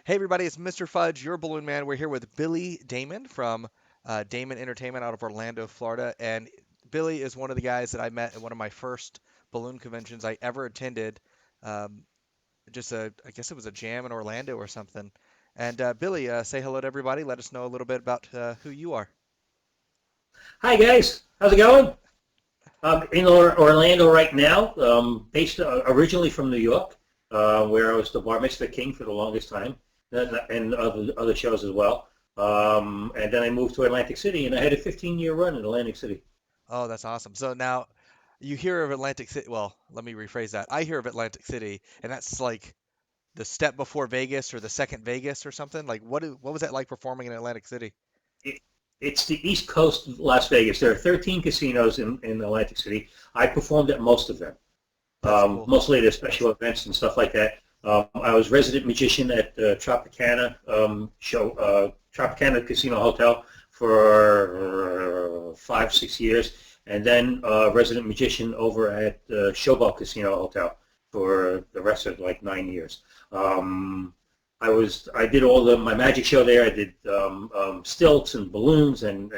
Hey everybody, it's Mr. Fudge, your balloon man. We're here with Billy Damon from Damon Entertainment out of Orlando, Florida. And Billy is one of the guys that I met at one of my first balloon conventions I ever attended. Um, I guess it was a jam in Orlando or something. And Billy, say hello to everybody. Let us know a little bit about who you are. Hi guys, how's it going? I'm in Orlando right now, based originally from New York, where I was the bar mitzvah king for the longest time, and other shows as well. And then I moved to Atlantic City, and I had a 15-year run in Atlantic City. Oh, that's awesome. So now you hear of Atlantic City. Well, let me rephrase that. I hear of Atlantic City, and that's like the step before Vegas or the second Vegas or something? Like what was that like performing in Atlantic City? It, it's the East Coast of Las Vegas. There are 13 casinos in Atlantic City. I performed at most of them, That's cool. mostly the special events and stuff like that. I was resident magician at Tropicana Tropicana Casino Hotel for 5, 6 years, and then resident magician over at Showboat Casino Hotel for the rest of like 9 years. Um, I did all my magic show there. I did stilts and balloons, and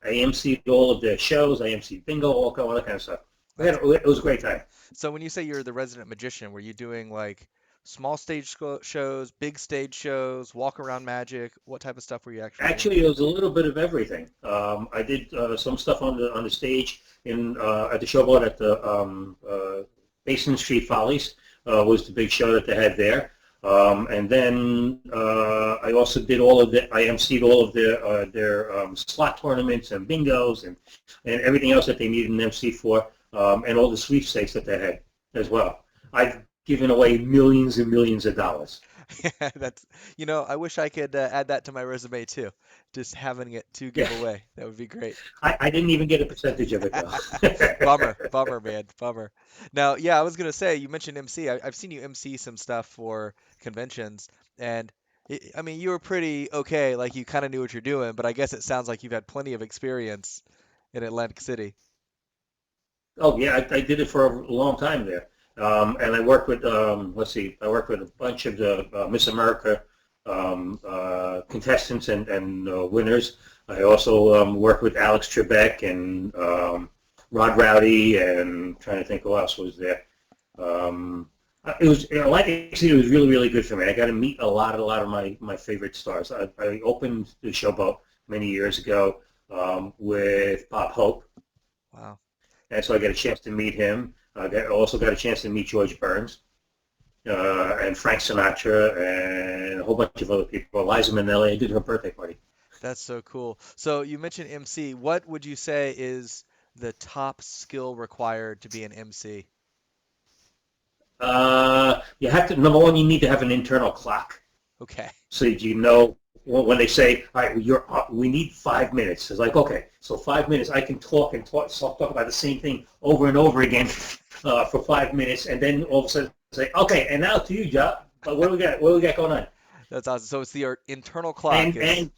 I emceed all of their shows. I emceed bingo, all that kind of stuff. That's It was a great time. so when you say you're the resident magician, were you doing like small stage shows, big stage shows, walk around magic? What type of stuff were you actually doing? Actually, it was a little bit of everything. I did some stuff on the stage in at the showboat at the Basin Street Follies was the big show that they had there. And then I also did I emceed all of their slot tournaments and bingos and everything else that they needed an MC for, and all the sweepstakes that they had as well. I've given away millions and millions of dollars. That's, I wish I could add that to my resume too. Just having it to Yeah. give away. That would be great. I didn't even get a percentage of it though. Bummer, bummer, man, bummer. Now, yeah, I was gonna say you mentioned MC. I've seen you MC some stuff for conventions, and I mean you were pretty okay. Like you kind of knew what you're doing, but I guess it sounds like you've had plenty of experience in Atlantic City. Oh yeah, I did it for a long time there, and I worked with let's see, I worked with a bunch of the Miss America contestants and winners. I also worked with Alex Trebek and Rod Rowdy, and trying to think who else was there. Um, it was, like I said, it was really good for me. I got to meet a lot of my favorite stars. I opened the Showboat many years ago with Bob Hope. Wow. And so I got a chance to meet him. Also got a chance to meet George Burns and Frank Sinatra and a whole bunch of other people. Eliza Minnelli. I did her birthday party. That's so cool. So you mentioned MC. What would you say is the top skill required to be an MC? You have to, number one, you need to have an internal clock Okay. so that you know when they say, all right, we need 5 minutes. It's like, okay, so 5 minutes, I can talk and talk about the same thing over and over again for 5 minutes, and then all of a sudden say, okay, and now to you, Joe. But what do we got? What do we got going on? That's awesome. So it's the internal clock is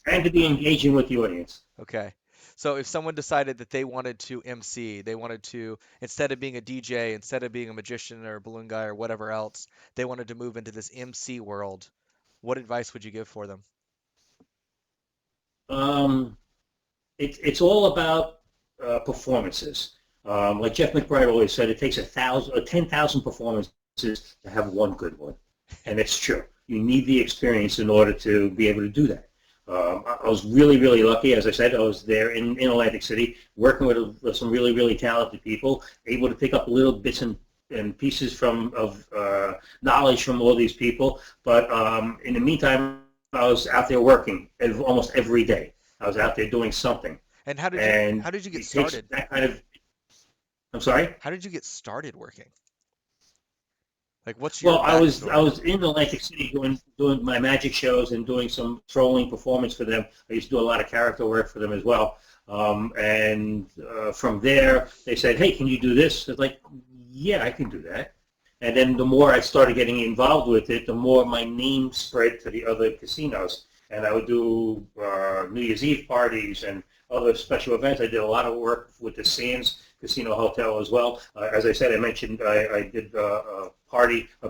And to be engaging with the audience. okay. So if someone decided that they wanted to MC, they wanted to, instead of being a DJ, instead of being a magician or a balloon guy or whatever else, they wanted to move into this MC world, what advice would you give for them? Um, it's all about performances. Like Jeff McBride always said, it takes 1,000 or 10,000 performances to have one good one, and it's true. You need the experience in order to be able to do that. I was really lucky. As I said, I was there in Atlantic City, working with some really talented people, able to pick up little bits and pieces of knowledge from all these people. But in the meantime, I was out there working almost every day. I was out there doing something, And how did you and how did you get it takes started? that kind of. I'm sorry. How did you get started working? Like what's your Well, I backstory? was in Atlantic City doing my magic shows and doing some trolling performance for them. I used to do a lot of character work for them as well. And from there, they said, "Hey, can you do this?" I was like, "Yeah, I can do that." And then the more I started getting involved with it, the more my name spread to the other casinos. And I would do New Year's Eve parties and other special events. I did a lot of work with the Sands casino hotel as well. As I said, I mentioned I did a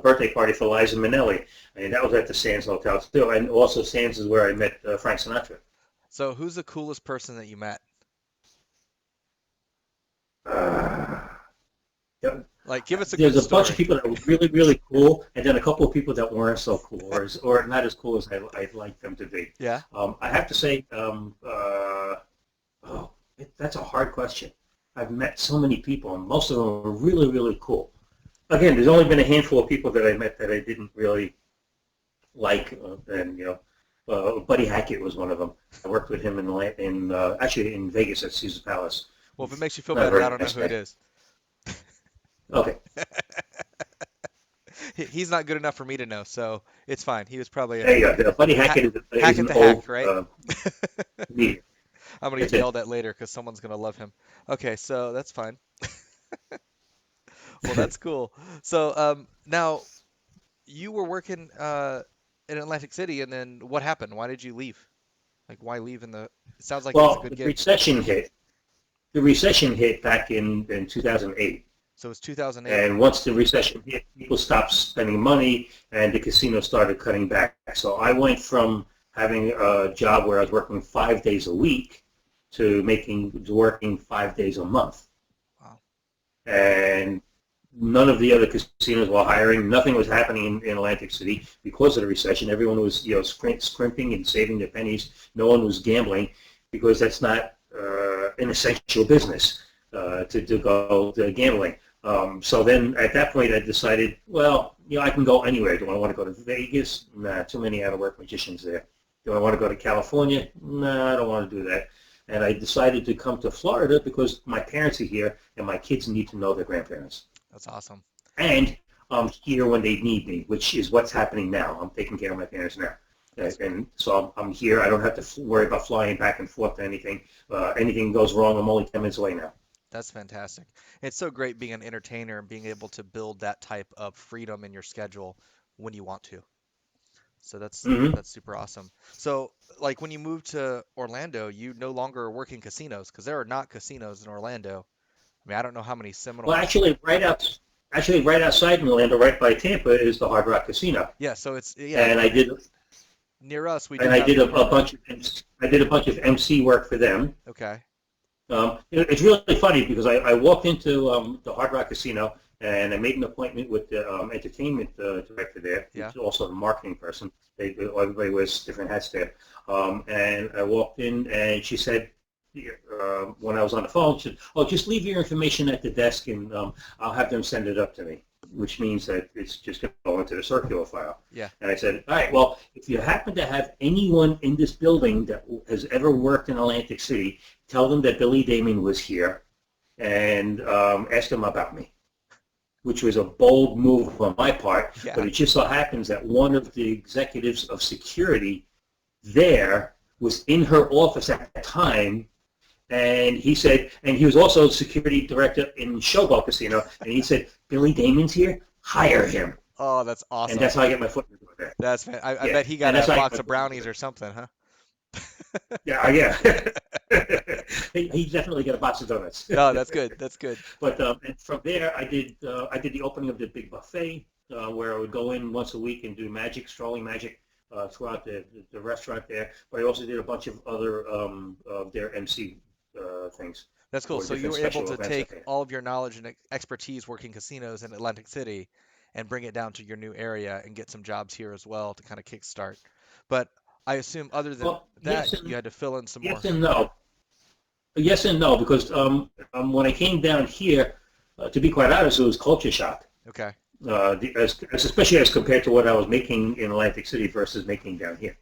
birthday party for Liza Minnelli, and that was at the Sands Hotel too. And also Sands is where I met Frank Sinatra. So who's the coolest person that you met? Uh, yeah, Like, give us a good there's a bunch of story. people that were really, really cool, and then a couple of people that weren't so cool, or not as cool as I'd like them to be. Yeah. I have to say, that's a hard question. I've met so many people, and most of them were really, really cool. Again, there's only been a handful of people that I met that I didn't really like, and Buddy Hackett was one of them. I worked with him actually in Vegas at Caesar Palace. Well, if it makes you feel Not a better, I very don't know nice who it guy. is. Okay. He's not good enough for me to know, so it's fine. He was probably There you go. Buddy hack, Hackett is Hackett an the old hack, right? comedian. I'm gonna get That's it. yelled at later because someone's gonna love him. Okay, so that's fine. Well, that's cool. So now you were working in Atlantic City, and then what happened? Why did you leave? Like, why leave in the? It sounds like it was a Well, good the gig. recession hit. The recession hit back in 2008. So it's 2008. And once the recession hit, people stopped spending money, and the casino started cutting back. So I went from having a job where I was working 5 days a week to working 5 days a month. Wow. And none of the other casinos were hiring. Nothing was happening in Atlantic City because of the recession. Everyone was, scrimping and saving their pennies. No one was gambling because that's not an essential business to go to gambling. So then at that point I decided, well, I can go anywhere. Do I want to go to Vegas? Nah, too many out-of-work magicians there. Do I want to go to California? Nah, I don't want to do that. And I decided to come to Florida because my parents are here and my kids need to know their grandparents. That's awesome. And I'm here when they need me, which is what's happening now. I'm taking care of my parents now. That's And so I'm here. I don't have to worry about flying back and forth to anything. Anything goes wrong, I'm only 10 minutes away now. That's fantastic. It's so great being an entertainer and being able to build that type of freedom in your schedule when you want to. So Hmm. that's super awesome. So, like when you moved to Orlando, you no longer are working casinos because there are not casinos in Orlando. I mean, I don't know how many Well, Seminoles. actually, right outside in Orlando, right by Tampa, is the Hard Rock Casino. Yeah, so it's yeah, And I did near us we do and I have did the a bunch of MC work for them. okay. It's really funny because I walked into the Hard Rock Casino and I made an appointment with the entertainment director there, Yeah. who's also the marketing person. Everybody wears different hats there. And I walked in and she said, when I was on the phone, she said, "Oh, just leave your information at the desk and I'll have them send it up to me," which means that it's just going to go into the circular file. Yeah. And I said, all right, well, if you happen to have anyone in this building that has ever worked in Atlantic City, tell them that Billy Damon was here and ask them about me, which was a bold move on my part. Yeah. But it just so happens that one of the executives of security there was in her office at the time. And he said, and he was also security director in Showboat Casino, and he said, Billy Damon's here, hire him. Oh, that's And awesome. that's how I get my foot in the door there. I Yeah, bet he got and a that's how I get box my of foot in the brownies door. or something, huh? Yeah. He definitely got a box of donuts. No, that's good. That's good. But and from there, I did the opening of the big buffet where I would go in once a week and do magic, strolling magic throughout the restaurant there. But I also did a bunch of other of their MC things That's cool. for So you different were able special to events that take they had. all of your knowledge and expertise working casinos in Atlantic City and bring it down to your new area and get some jobs here as well to kind of kickstart. But I assume other than Well, that, you had to fill in some yes more. and no. Yes and no, because when I came down here, to be quite honest, it was culture shock. Okay. Especially as compared to what I was making in Atlantic City versus making down here.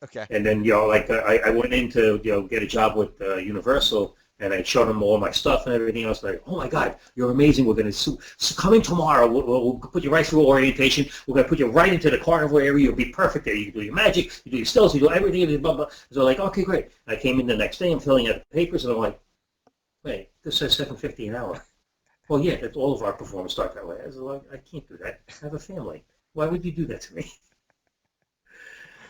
Okay. And then, like I went in to, get a job with Universal, and I showed them all my stuff and everything else. Like, oh my God, you're amazing. We're going to come in tomorrow. We'll put you right through orientation. We're going to put you right into the carnival area. You'll be perfect there. You can do your magic, you do your stills, you do everything. Blah, blah. So like, okay, great. I came in the next day. I'm filling out the papers, and I'm like, wait, this says $7.50 an hour. Well, yeah, that's all of our performers start that way. I was like, I can't do that. I have a family. Why would you do that to me?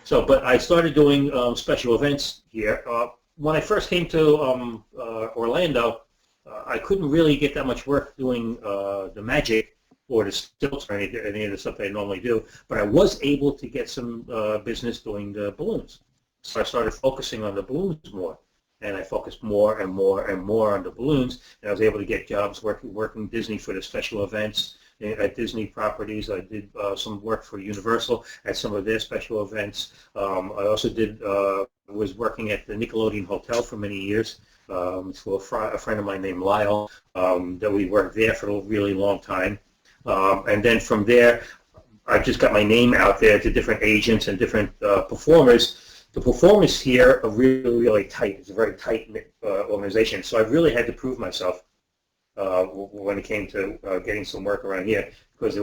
So, but I started doing special events here. When I first came to Orlando, I couldn't really get that much work doing the magic or the stilts or any of the stuff I normally do, but I was able to get some business doing the balloons. So I started focusing on the balloons more, and I focused more and more and more on the balloons, and I was able to get jobs working Disney for the special events at Disney properties. I did some work for Universal at some of their special events. I also was working at the Nickelodeon Hotel for many years for a friend of mine named Lyle, that we worked there for a really long time. And then from there, I just got my name out there to different agents and different performers. The performers here are really, really tight. It's a very tight organization. So I really had to prove myself when it came to getting some work around here, because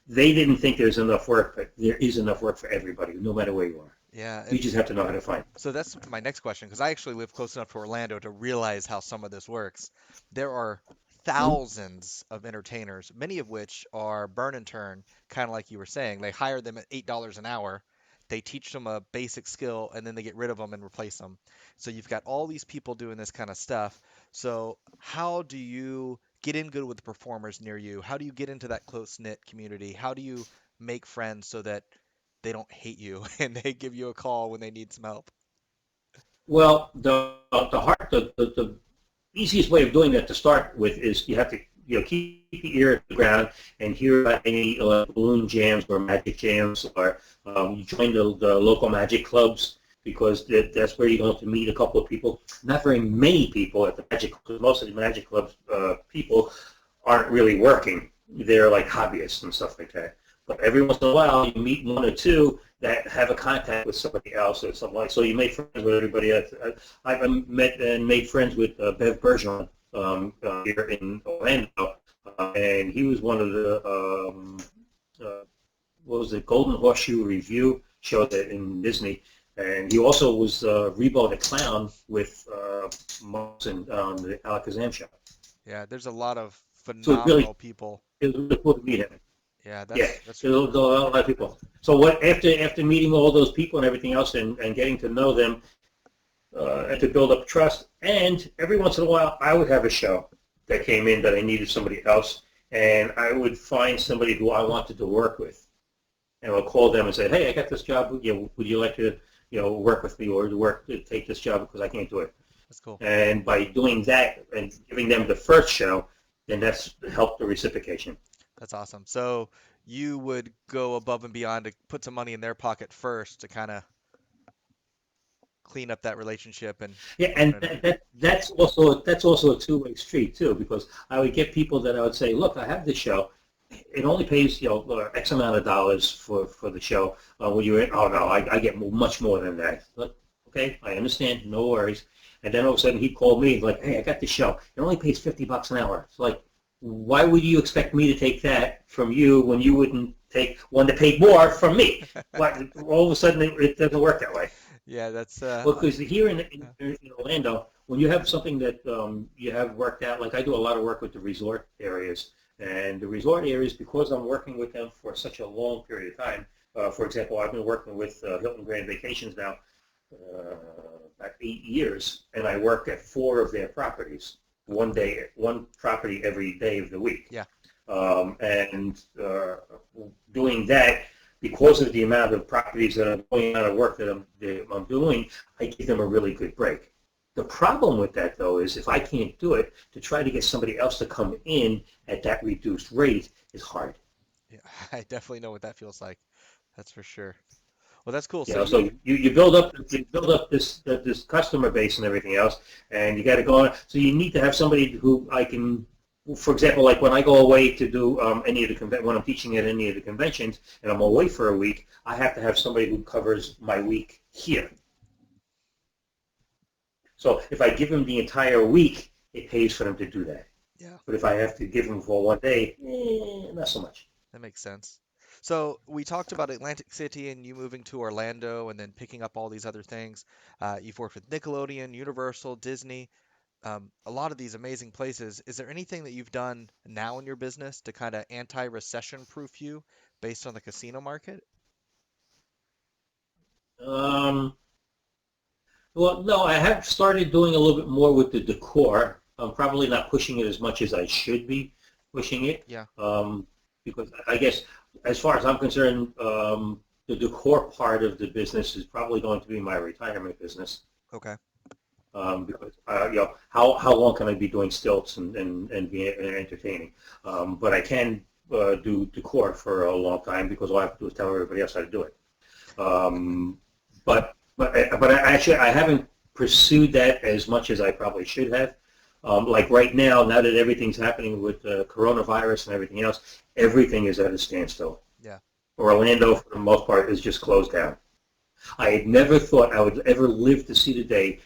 they didn't think there's enough work, but there is enough work for everybody, no matter where you are. Yeah, You and just have to know how to find it. so that's my next question because I actually live close enough to Orlando to realize how some of this works. There are Hmm? thousands of entertainers, many of which are burn and turn, kind of like you were saying. They hire them at $8 an hour. They teach them a basic skill and then they get rid of them and replace them. So you've got all these people doing this kind of stuff. So how do you get in good with the performers near you? How do you get into that close-knit community? How do you make friends so that they don't hate you and they give you a call when they need some help? Well, the easiest way of doing that to start with is you have to keep your ear to the ground and hear about any balloon jams or magic jams, or you join the local magic clubs, because that's where you're going to meet a couple of people. Not very many people at the magic clubs. Most of the magic clubs people aren't really working. They're like hobbyists and stuff like that. But every once in a while, you meet one or two that have a contact with somebody else or something like. So you make friends with everybody else. I've met and made friends with Bev Bergeron here in Orlando, and he was one of the what was it, Golden Horseshoe Review show that in Disney, and he also was Rebo the Clown with Martin on the Alakazam show. Yeah, there's a lot of So phenomenal people. it was really cool to meet him. Yeah, Yeah, that's there's a lot of people. So what after meeting all those people and everything else, and getting to know them, and to build up trust, and every once in a while I would have a show that came in that I needed somebody else, and I would find somebody who I wanted to work with, and I'll call them and say, hey, I got this job. Would you like to work with me, or to take this job because I can't do it? that's cool. And by doing that and giving them the first show, then that's helped the reciprocation. That's awesome. So you would go above and beyond to put some money in their pocket first to kind of clean up that relationship and Yeah, turn and it in. that's also a two-way street too, because I would get people that I would say, look, I have this show. It only pays X amount of dollars for the show. When you're in, oh no, I get much more than that. Look, okay, I understand, no worries. And then all of a sudden he called me like, hey, I got this show. It only pays $50 an hour. It's like, why would you expect me to take that from you when you wouldn't take one that paid more from me? Why, all of a sudden it doesn't work that way. Yeah, that's Well, because here in, yeah. in Orlando, when you have something that you have worked out, like I do a lot of work with the resort areas, and the resort areas, because I'm working with them for such a long period of time. For example, I've been working with Hilton Grand Vacations now about 8 years, and I work at 4 of their properties, one property every day of the week. Yeah, And doing that, because of the amount of properties that I'm going out of work that I'm doing, I give them a really good break. The problem with that, though, is if I can't do it, to try to get somebody else to come in at that reduced rate is hard. yeah, I definitely know what that feels like. That's for sure. Well, that's cool. You So know, so you, you build up this customer base and everything else, and you got to go on. So you need to have somebody who I can, for example, like when I go away to do any of the when I'm teaching at any of the conventions, and I'm away for a week, I have to have somebody who covers my week here. So if I give them the entire week, it pays for them to do that. yeah, But if I have to give them for one day, not so much. that makes sense. So we talked about Atlantic City and you moving to Orlando and then picking up all these other things. You've worked with Nickelodeon, Universal, Disney, a lot of these amazing places. Is there anything that you've done now in your business to kind of anti-recession proof you based on the casino market? Um, well, no, I have started doing a little bit more with the decor. I'm probably not pushing it as much as I should be pushing it, Yeah. because I guess as far as I'm concerned, the decor part of the business is probably going to be my retirement business. Okay. Because how long can I be doing stilts and be entertaining? But I can do decor for a long time because all I have to do is tell everybody else how to do it. Um, but I haven't pursued that as much as I probably should have. Like right now that everything's happening with coronavirus and everything else, everything is at a standstill. Yeah. Orlando, for the most part, is just closed down. I had never thought I would ever live to see the day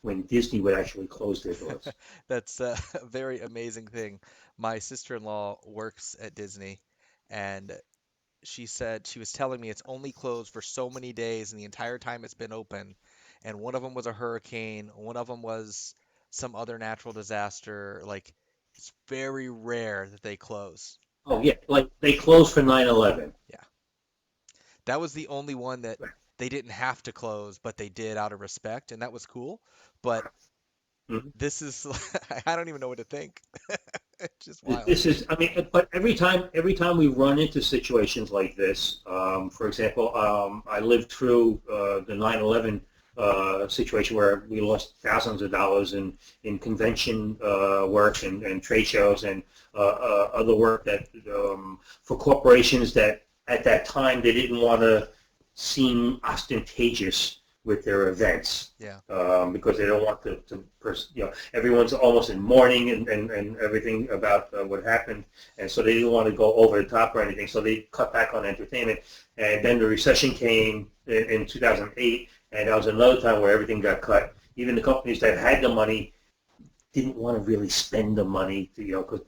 when Disney would actually close their doors. That's a very amazing thing. My sister-in-law works at Disney, and she said she was telling me it's only closed for so many days, and the entire time it's been open. And one of them was a hurricane, one of them was some other natural disaster. Like, it's very rare that they close. Oh yeah, like they closed for 9/11. Yeah. That was the only one that they didn't have to close, but they did out of respect, and that was cool. But Mhm. this is, I don't even know what to think. It's just wild. This is, I mean, but every time we run into situations like this, for example, I lived through the 9/11 situation where we lost thousands of dollars in convention work and trade shows and other work that for corporations that at that time they didn't want to seem ostentatious with their events, Yeah. because they don't want everyone's almost in mourning and everything about what happened, and so they didn't want to go over the top or anything, so they cut back on entertainment. And then the recession came in 2008, and that was another time where everything got cut. Even the companies that had the money didn't want to really spend the money,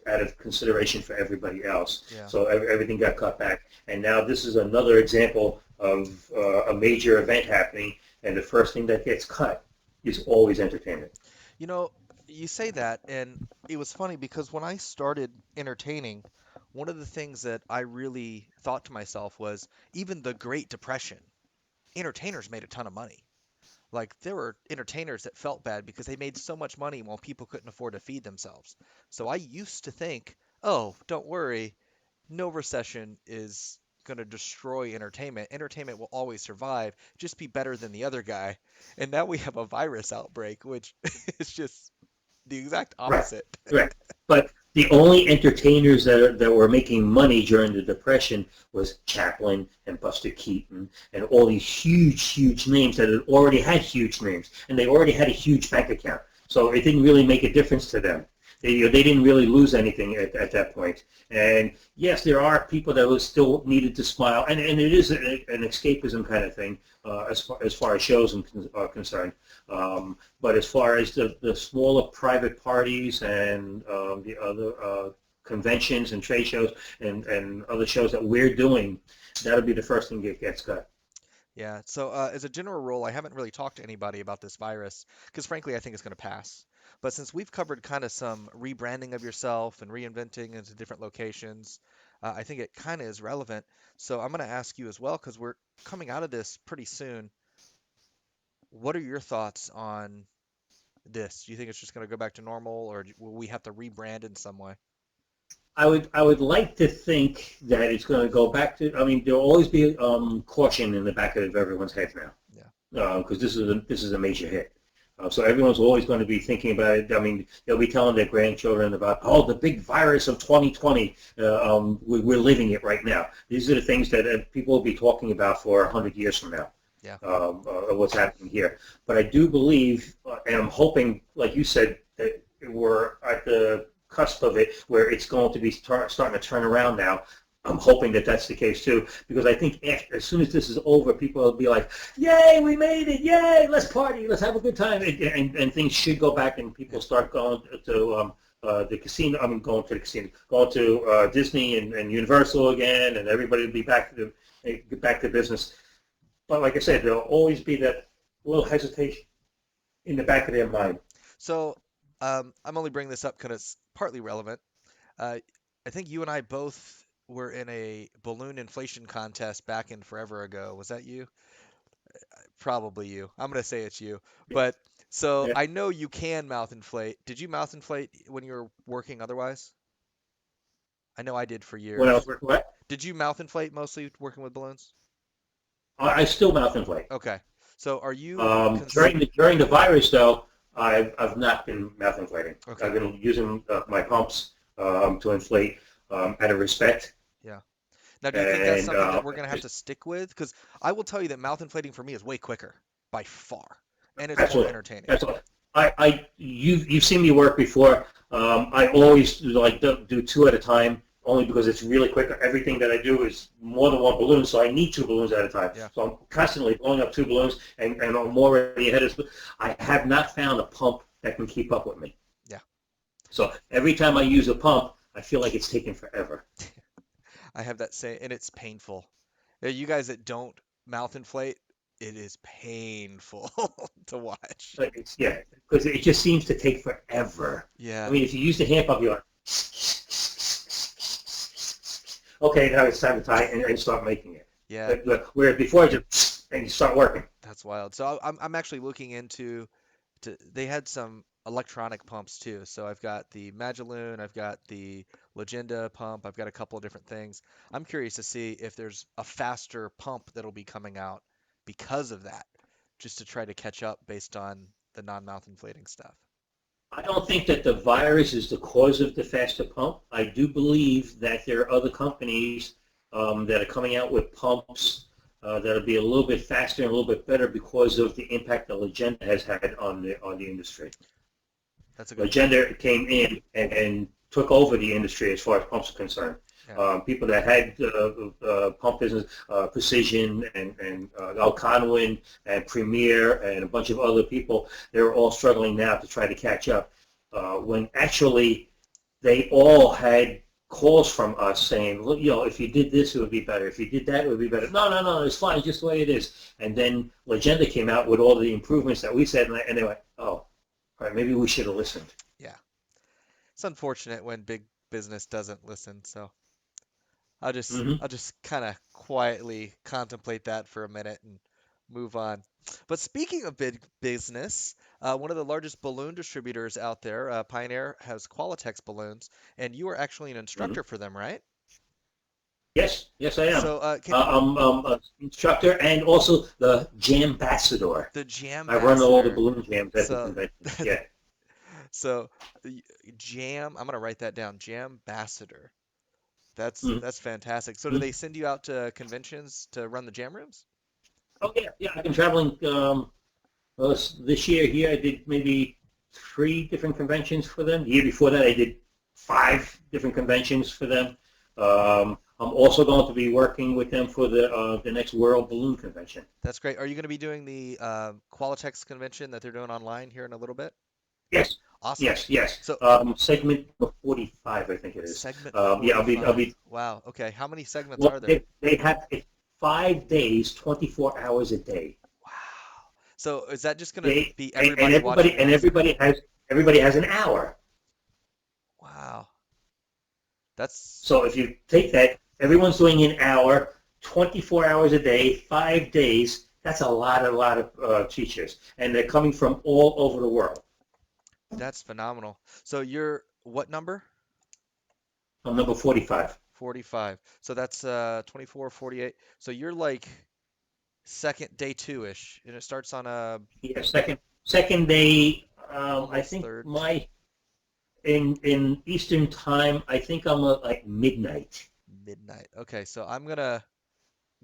out of consideration for everybody else. Yeah. So everything got cut back. And now this is another example of a major event happening, and the first thing that gets cut is always entertainment. You know, you say that, and it was funny because when I started entertaining, one of the things that I really thought to myself was even the Great Depression, entertainers made a ton of money. Like there were entertainers that felt bad because they made so much money while people couldn't afford to feed themselves. So I used to think, oh, don't worry, no recession is going to destroy entertainment. Entertainment will always survive, just be better than the other guy. And now we have a virus outbreak, which is just the exact Right, opposite. right. But the only entertainers that were making money during the Depression was Chaplin and Buster Keaton and all these huge, huge names that had already had huge names, and they already had a huge bank account. So it didn't really make a difference to them. They didn't really lose anything at that point. And yes, there are people that was still needed to smile, and it is an escapism kind of thing, as far as shows are concerned. But as far as the smaller private parties and the other conventions and trade shows and other shows that we're doing, that'll be the first thing that gets cut. Yeah. So, as a general rule, I haven't really talked to anybody about this virus because, frankly, I think it's going to pass. But since we've covered kind of some rebranding of yourself and reinventing into different locations, I think it kind of is relevant. So, I'm going to ask you as well because we're coming out of this pretty soon. What are your thoughts on this? Do you think it's just going to go back to normal, or will we have to rebrand in some way? I would like to think that it's going to go back to. I mean, there'll always be caution in the back of everyone's head now, Yeah. because this is a major hit. So everyone's always going to be thinking about it. I mean, they'll be telling their grandchildren about, oh, the big virus of 2020. We're living it right now. These are the things that people will be talking about for 100 years from now. Yeah. Of what's happening here. But I do believe, and I'm hoping, like you said, that we're at the cusp of it where it's going to be starting to turn around now. I'm hoping that that's the case too, because I think as soon as this is over, people will be like, "Yay, we made it! Yay, let's party, let's have a good time," and things should go back, and people Yeah. start going to the casino. I mean, going to the casino, going to Disney and Universal again, and everybody will be back to business. But like I said, there'll always be that little hesitation in the back of their mind. So, I'm only bringing this up because it's partly relevant. Uh, I think you and I both were in a balloon inflation contest back in forever ago. Was that you? Probably you. I'm gonna say it's you. But So Yeah. I know you can mouth inflate. Did you mouth inflate when you were working otherwise? I know I did for When I years. was working, what? Did you mouth inflate mostly working with balloons? I still mouth inflate. Okay. So are you During the virus, though, I've not been mouth inflating. okay? I've been using my pumps to inflate out of respect, Yeah. Now, do you think that's and something that we're gonna have just to stick with? Because I will tell you that mouth inflating for me is way quicker by far, and it's more absolutely. entertaining. That's all. You've seen me work before. I always do two at a time, only because it's really quick. Everything that I do is more than one balloon, so I need two balloons at a time. Yeah. So I'm constantly blowing up two balloons, and I'm already ahead of. I have not found a pump that can keep up with me. Yeah. So every time I use a pump, I feel like it's taking forever. I have that same, and it's painful. You guys that don't mouth inflate, it is painful to watch. Like yeah, because it just seems to take forever. I Yeah. mean, if you use the hand pump, you're like, okay, now it's time to tie and start making it. Yeah. Where before, just and you start working. That's wild. So I'm actually looking into they had some electronic pumps too. So I've got the Magaloon, I've got the Legenda pump, I've got a couple of different things. I'm curious to see if there's a faster pump that'll be coming out because of that, just to try to catch up based on the non-mouth inflating stuff. I don't think that the virus is the cause of the faster pump. I do believe that there are other companies that are coming out with pumps that'll be a little bit faster and a little bit better because of the impact that Legenda has had on the industry. That's a good point. Legenda came in and took over the industry as far as pumps are concerned. Yeah. People that had pump business, Precision and Alconwin and Premier and a bunch of other people, they're all struggling now to try to catch up. When actually they all had calls from us saying, look, if you did this, it would be better. If you did that, it would be better. No, it's fine, just the way it is. And then Legenda came out with all the improvements that we said, and they went, oh, all right, maybe we should have listened. Yeah. It's unfortunate when big business doesn't listen, so Mm-hmm. I'll just kind of quietly contemplate that for a minute and move on. But speaking of big business, one of the largest balloon distributors out there, Pioneer, has Qualatex balloons, and you are actually an Mm-hmm. instructor for them, right? Yes, I am. So can I'm an instructor and also the Jambassador. the I run all the Jambassador. balloon jams at the So convention. Yeah. so Jam, I'm gonna write that down. Jambassador. Mhm. That's fantastic. So do Mhm. they send you out to conventions to run the jam rooms? Oh yeah. I've been traveling. Well, this year here I did maybe three different conventions for them. The year before that I did five different conventions for them. I'm also going to be working with them for the next World Balloon Convention. That's great. Are you going to be doing the Qualatex convention that they're doing online here in a little bit? Yes, Awesome. yes. So Segment number 45, I think it is. segment Yeah, I'll 45. be. Wow. Okay. How many segments Well, are there? they have it 5 days, 24 hours a day. Wow. So is that just going to They be and everybody watching one segment? everybody has an hour. Wow. That's So if you take that, everyone's doing an hour, 24 hours a day, 5 days. That's a lot of teachers, and they're coming from all over the world. that's phenomenal. So you're what number? I'm number 45. 45. So that's 24, 48. So you're like second day two-ish, and it starts on Yeah, second day. I almost think third my in Eastern time, I think I'm at like midnight. midnight. Okay, so I'm gonna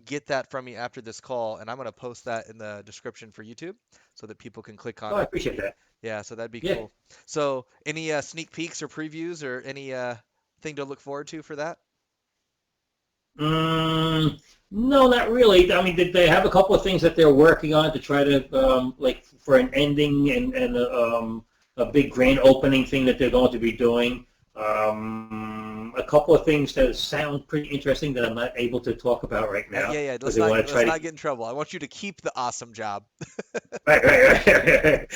get that from you after this call, and I'm gonna post that in the description for YouTube so that people can click Oh, on I it. appreciate that. Yeah, so that'd be Yeah. cool. So any sneak peeks or previews or any thing to look forward to for that? No, not really. I mean, they have a couple of things that they're working on to try to, like, for an ending and a big grand opening thing that they're going to be doing. A couple of things that sound pretty interesting that I'm not able to talk about right now Yeah. because they want to Let's try to. not get in trouble. I want you to keep the awesome job. Right.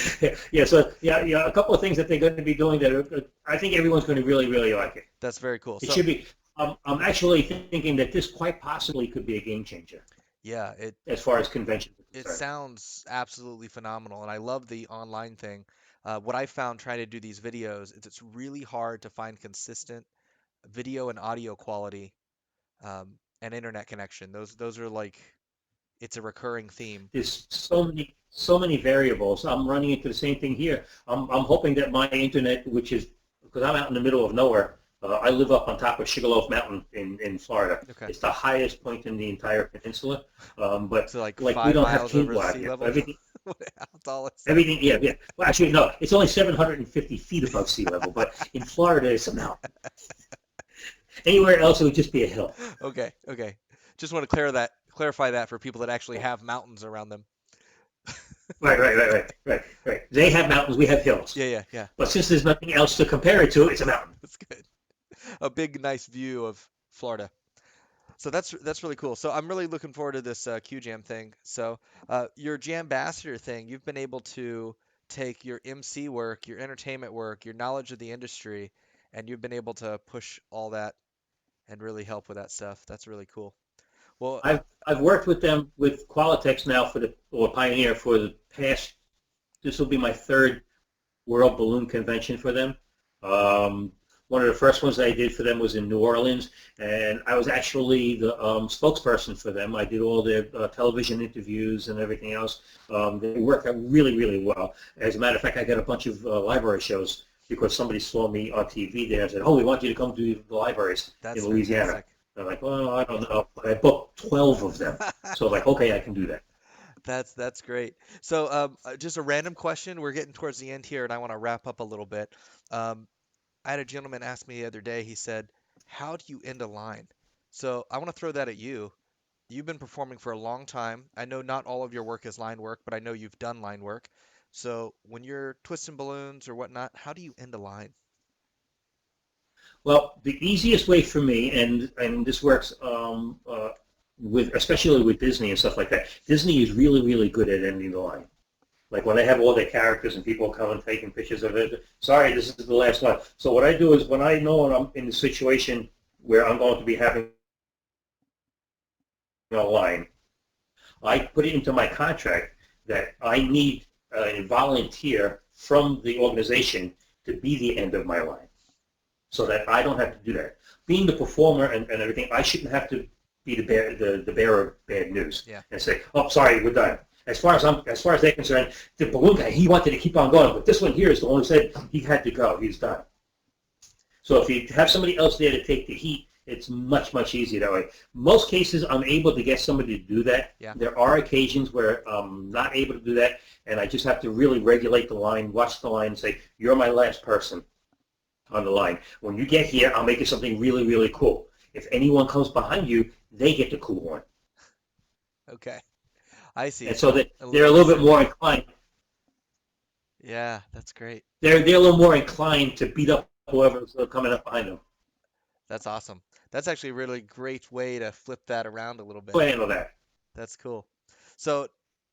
Yeah. So yeah. A couple of things that they're going to be doing that I think everyone's going to really, really like it. That's very cool. It So should be. I'm actually thinking that this quite possibly could be a game changer yeah, it as far as conventions are It Sorry. sounds absolutely phenomenal, and I love the online thing. What I found trying to do these videos is it's really hard to find consistent video and audio quality and internet connection. Those are like it's a recurring theme. There's so many variables. I'm running into the same thing here. I'm hoping that my internet, which is because I'm out in the middle of nowhere. I live up on top of Sugarloaf Mountain in Florida. Okay. It's the highest point in the entire peninsula. But So like like we five don't have miles over cable the out sea here. So level? How tall is that? everything, yeah, yeah. Well, actually, no. It's only 750 feet above sea level. But in Florida, it's a mountain. Anywhere else, it would just be a hill. Okay, okay. Just want to clarify that for people that actually have mountains around them. Right. They have mountains. We have hills. Yeah, yeah, yeah. But since there's nothing else to compare it to, it's a mountain. That's good. A big, nice view of Florida. So that's really cool. So I'm really looking forward to this QJam thing. So your Jambassador thing, you've been able to take your MC work, your entertainment work, your knowledge of the industry, and you've been able to push all that and really help with that stuff. That's really cool. Well, I've worked with them with Qualatex now or Pioneer for the past. This will be my third World Balloon Convention for them. One of the first ones I did for them was in New Orleans, and I was actually the spokesperson for them. I did all their television interviews and everything else. They worked out really, really well. As a matter of fact, I got a bunch of library shows because somebody saw me on TV there and said, "Oh, we want you to come to the libraries in that's Louisiana." fantastic. They're like, "Well, I don't know." But I booked 12 of them. So like, okay, I can do that. That's great. So just a random question. We're getting towards the end here, and I want to wrap up a little bit. Um, I had a gentleman ask me the other day. He said, "How do you end a line?" So I want to throw that at you. You've been performing for a long time. I know not all of your work is line work, but I know you've done line work. So when you're twisting balloons or whatnot, how do you end a line? Well, the easiest way for me, and this works with especially with Disney and stuff like that. Disney is really really good at ending the line. Like when they have all their characters and people come and taking pictures of it. Sorry, this is the last one. So what I do is when I know I'm in a situation where I'm going to be having a line, I put it into my contract that I need a volunteer from the organization to be the end of my line, so that I don't have to do that. Being the performer and everything, I shouldn't have to be the bearer of bad news Yeah. and say, "Oh, sorry, we're done." As far as they're concerned, the balloon guy, he wanted to keep on going, but this one here is the one who said he had to go. He's done. So if you have somebody else there to take the heat, it's much, much easier that way. Most cases, I'm able to get somebody to do that. Yeah. There are occasions where I'm not able to do that, and I just have to really regulate the line, watch the line, and say, "You're my last person on the line. When you get here, I'll make it something really, really cool. If anyone comes behind you, they get the cool one." Okay. I see. And so that A they're a little little bit incentive. more inclined. Yeah, that's great. They're a little more inclined to beat up whoever's coming up behind them. That's awesome. That's actually a really great way to flip that around a little Go bit. handle that. That's cool. So,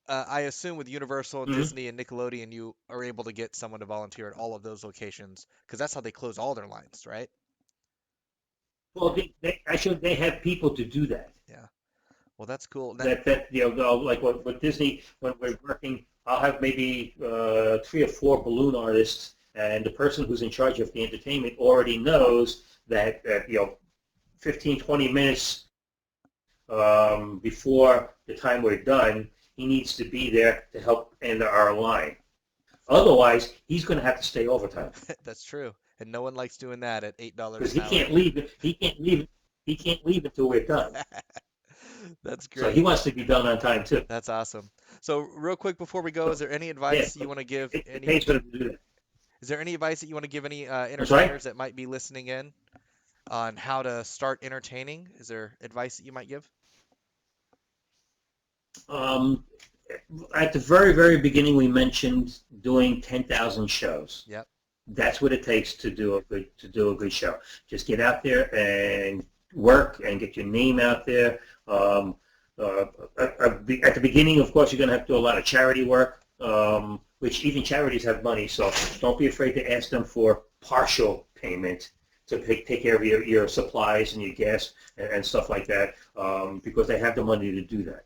I assume with Universal and Mm-hmm. Disney and Nickelodeon, you are able to get someone to volunteer at all of those locations because that's how they close all their lines, right? Well, actually they have people to do that. Yeah. Well, that's cool. That like with Disney, when we're working, I'll have maybe 3 or 4 balloon artists, and the person who's in charge of the entertainment already knows that 15, 20 minutes before the time we're done, he needs to be there to help end our line. Otherwise, he's going to have to stay overtime That's true. And no one likes doing that at $8 because an he hour. can't leave. He can't leave. He can't leave until we're done. That's So he great. wants to be done on time too. That's awesome. So, real quick before we go, is So there any yeah, advice you want to give it any pays for them to do that. is there any advice that you want to give any I'm sorry. entertainers that might be listening in on how to start entertaining? Is there advice that you might give? Um, at the very, very beginning, we mentioned doing 10,000 shows. Yep. That's what it takes to do a good show. Just get out there and work and get your name out there. At the beginning, of course, you're going to have to do a lot of charity work, which even charities have money. So don't be afraid to ask them for partial payment to take care of your supplies and your gas and stuff like that, because they have the money to do that.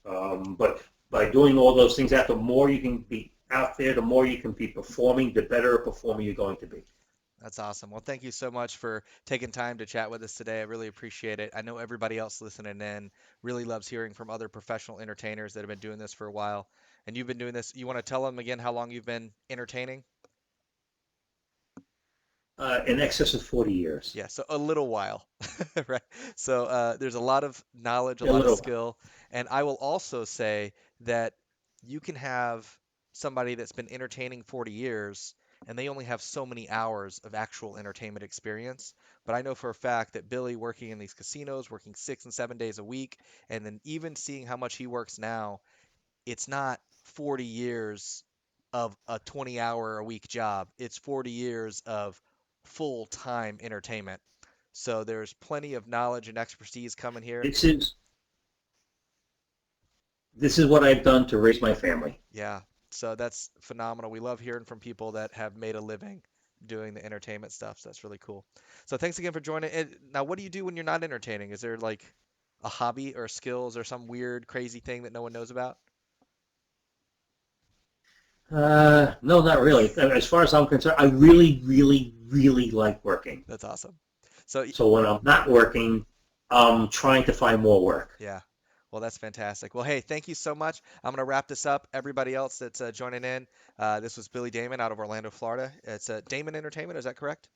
But by doing all those things out, the more you can be out there, the more you can be performing, the better a performer you're going to be. That's awesome. Well, thank you so much for taking time to chat with us today. I really appreciate it. I know everybody else listening in really loves hearing from other professional entertainers that have been doing this for a while. And you've been doing this. You want to tell them again how long you've been entertaining? In excess of 40 years. Yeah, so a little while, right? So there's a lot of knowledge, a A lot of little while. skill, and I will also say that you can have somebody that's been entertaining 40 years, and they only have so many hours of actual entertainment experience. But I know for a fact that Billy working in these casinos, working 6 and 7 days a week, and then even seeing how much he works now, it's not 40 years of a 20-hour a week job. It's 40 years of full-time entertainment. So there's plenty of knowledge and expertise coming here. This is this is what I've done to raise my family. Yeah. So that's phenomenal. We love hearing from people that have made a living doing the entertainment stuff. So that's really cool. So thanks again for joining. And now, what do you do when you're not entertaining? Is there like a hobby or skills or some weird, crazy thing that no one knows about? No, not really. As far as I'm concerned, I really, really, really like working. That's awesome. So So when I'm not working, I'm trying to find more work. yeah. Well, that's fantastic. Well, hey, thank you so much. I'm going to wrap this up. Everybody else that's joining in, this was Billy Damon out of Orlando, Florida. It's Damon Entertainment, is that correct?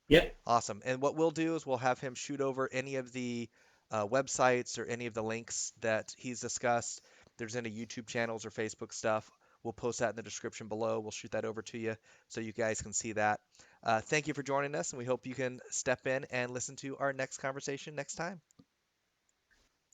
Yep. Awesome. And what we'll do is we'll have him shoot over any of the websites or any of the links that he's discussed. If there's any YouTube channels or Facebook stuff, we'll post that in the description below. We'll shoot that over to you so you guys can see that. Thank you for joining us, and we hope you can step in and listen to our next conversation next time.